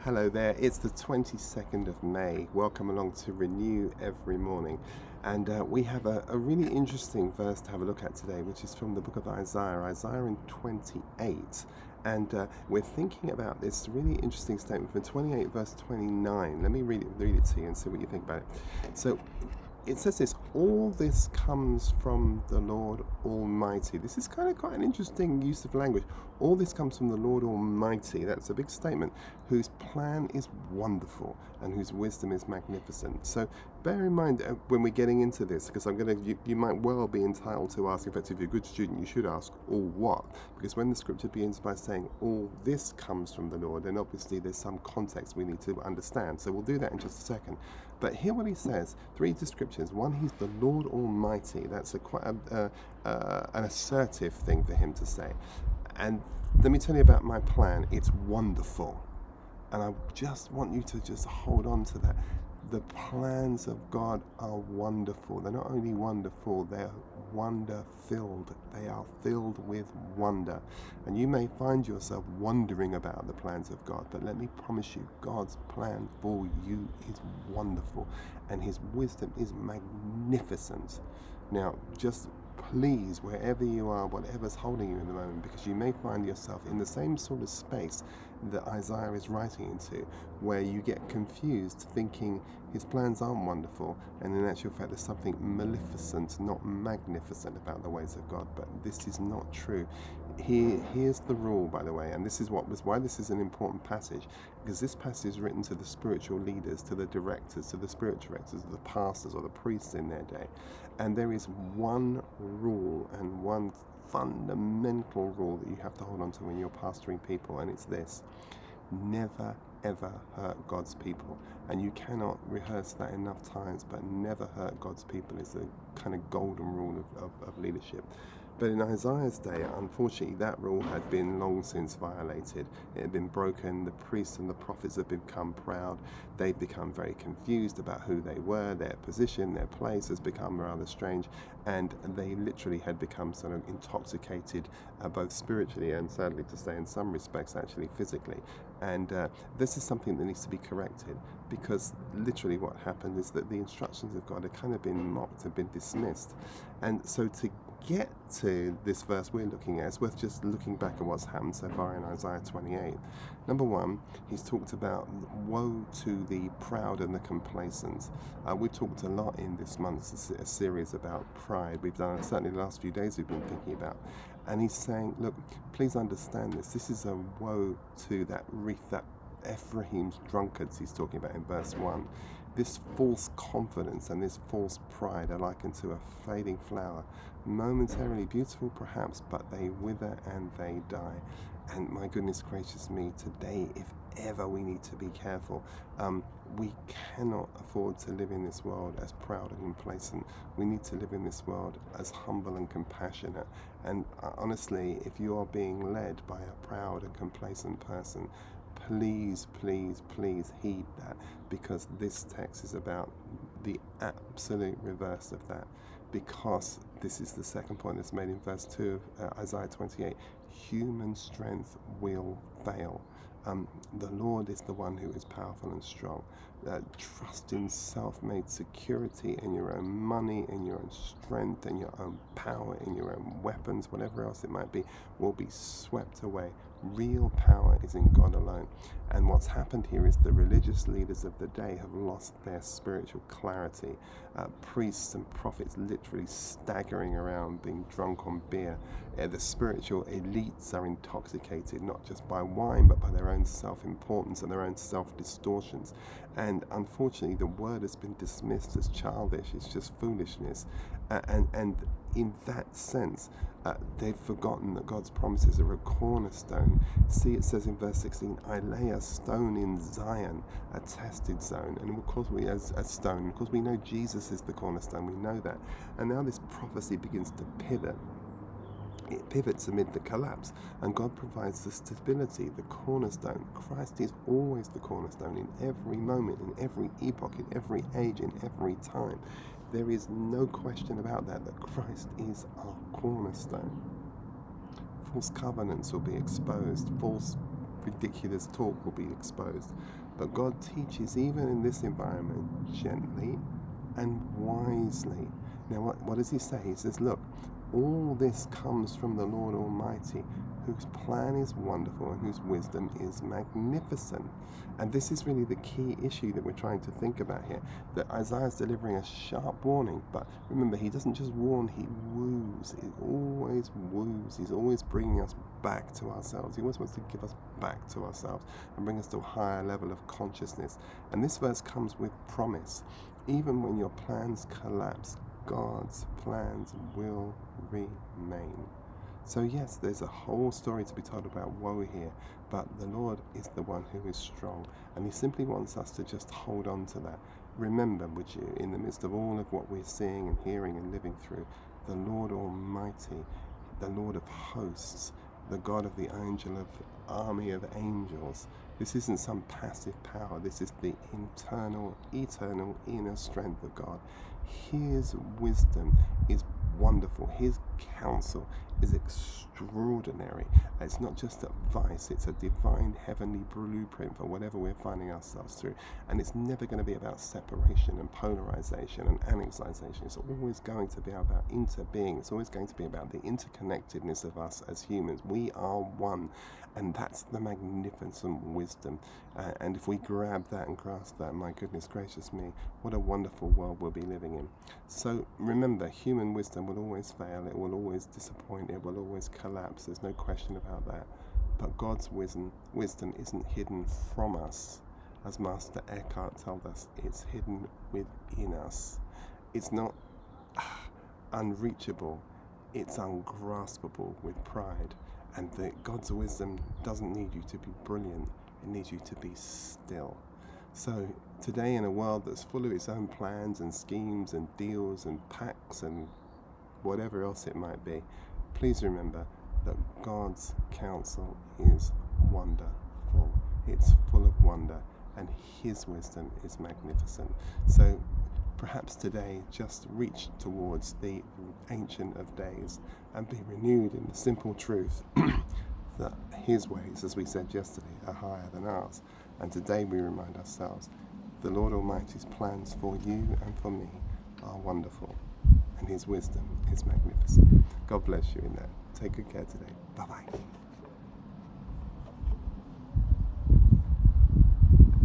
Hello there, it's the 22nd of May. Welcome along to Renew Every Morning. And we have a really interesting verse to have a look at today, which is from the book of Isaiah in 28. And we're thinking about this really interesting statement from 28 verse 29. Let me read it to you and see what you think about it. So it says this: all this comes from the Lord Almighty. This is kind of quite an interesting use of language. All this comes from the Lord Almighty. That's a big statement. Whose plan is wonderful and whose wisdom is magnificent. So bear in mind when we're getting into this, because you might well be entitled to ask. In fact, if you're a good student, you should ask all what, because when the scripture begins by saying all this comes from the Lord, then obviously there's some context we need to understand. So we'll do that in just a second. But hear what he says. Three descriptions. One, he's the Lord Almighty. That's quite an assertive thing for him to say. And let me tell you about my plan. It's wonderful. And I just want you to just hold on to that. The plans of God are wonderful. They're not only wonderful, they're wonder-filled. They are filled with wonder. And you may find yourself wondering about the plans of God, but let me promise you, God's plan for you is wonderful, and his wisdom is magnificent. Now, just please, wherever you are, whatever's holding you in the moment, because you may find yourself in the same sort of space that Isaiah is writing into, where you get confused thinking his plans aren't wonderful, and in actual fact there's something maleficent, not magnificent, about the ways of God. But this is not true. Here's the rule, by the way, and this is why this is an important passage, because this passage is written to the spiritual leaders, to the directors, to the spiritual directors, the pastors or the priests in their day. And there is one rule and one fundamental rule that you have to hold on to when you're pastoring people, and it's this: never ever hurt God's people. And you cannot rehearse that enough times, but never hurt God's people is the kind of golden rule of leadership. But in Isaiah's day, unfortunately, that rule had been long since violated. It had been broken. The priests and the prophets had become proud. They'd become very confused about who they were. Their position, their place has become rather strange. And they literally had become sort of intoxicated, both spiritually and, sadly to say, in some respects, actually physically. And this is something that needs to be corrected, because literally what happened is that the instructions of God had kind of been mocked and been dismissed. And so to get to this verse we're looking at, it's worth just looking back at what's happened so far in Isaiah 28. Number one, he's talked about woe to the proud and the complacent. We've talked a lot in this month's a series about pride. We've done, certainly the last few days we've been thinking about. And he's saying, look, please understand this. This is a woe to that wreath, that Ephraim's drunkards he's talking about in verse 1. This false confidence and this false pride are likened to a fading flower, momentarily beautiful perhaps, but they wither and they die. And my goodness gracious me, today, if ever we need to be careful, we cannot afford to live in this world as proud and complacent. We need to live in this world as humble and compassionate. And honestly, if you are being led by a proud and complacent person, please, please, please heed that, because this text is about the absolute reverse of that. Because this is the second point that's made in verse 2 of Isaiah 28. Human strength will fail. The Lord is the one who is powerful and strong. Trust in self-made security, in your own money, in your own strength, in your own power, in your own weapons, whatever else it might be, will be swept away. Real power is in God alone. And what's happened here is the religious leaders of the day have lost their spiritual clarity. Priests and prophets literally staggering around, being drunk on beer. The spiritual elites are intoxicated, not just by wine, but by their own self-importance and their own self-distortions. And unfortunately, the word has been dismissed as childish. It's just foolishness. And in that sense, they've forgotten that God's promises are a cornerstone. See, it says in verse 16, I lay a stone in Zion, a tested zone. And of course, we know Jesus is the cornerstone. We know that. And now this prophecy begins to pivot. It pivots amid the collapse, and God provides the stability, the cornerstone. Christ is always the cornerstone in every moment, in every epoch, in every age, in every time. There is no question about that Christ is our cornerstone. False covenants will be exposed, false ridiculous talk will be exposed. But God teaches even in this environment gently and wisely. Now, what does he say? He says, look, all this comes from the Lord Almighty, whose plan is wonderful and whose wisdom is magnificent. And this is really the key issue that we're trying to think about here, that Isaiah is delivering a sharp warning. But remember, he doesn't just warn, he woos. He always woos. He's always bringing us back to ourselves. He always wants to give us back to ourselves and bring us to a higher level of consciousness. And this verse comes with promise. Even when your plans collapse, God's plans will remain. So yes, there's a whole story to be told about woe here, but the Lord is the one who is strong, and he simply wants us to just hold on to that. Remember, would you, in the midst of all of what we're seeing and hearing and living through, the Lord Almighty, the Lord of hosts, the God of the angel of army of angels. This isn't some passive power. This is the internal, eternal, inner strength of God. His wisdom is wonderful. His counsel is extraordinary. It's not just advice, it's a divine heavenly blueprint for whatever we're finding ourselves through. And it's never going to be about separation and polarization and annexation. It's always going to be about interbeing. It's always going to be about the interconnectedness of us as humans. We are one, and that's the magnificent wisdom. And if we grab that and grasp that, my goodness gracious me, what a wonderful world we'll be living in. So remember, human wisdom will always fail, it will always disappoint, it will always collapse. There's no question about that. But God's wisdom isn't hidden from us. As Master Eckhart told us, it's hidden within us. It's not unreachable, it's ungraspable with pride. And God's wisdom doesn't need you to be brilliant, it needs you to be still. So today, in a world that's full of its own plans and schemes and deals and pacts and whatever else it might be, please remember that God's counsel is wonderful. It's full of wonder, and his wisdom is magnificent. So perhaps today, just reach towards the Ancient of Days and be renewed in the simple truth that his ways, as we said yesterday, are higher than ours. And today we remind ourselves the Lord Almighty's plans for you and for me are wonderful, and his wisdom is magnificent. God bless you in that. Take good care today. Bye-bye.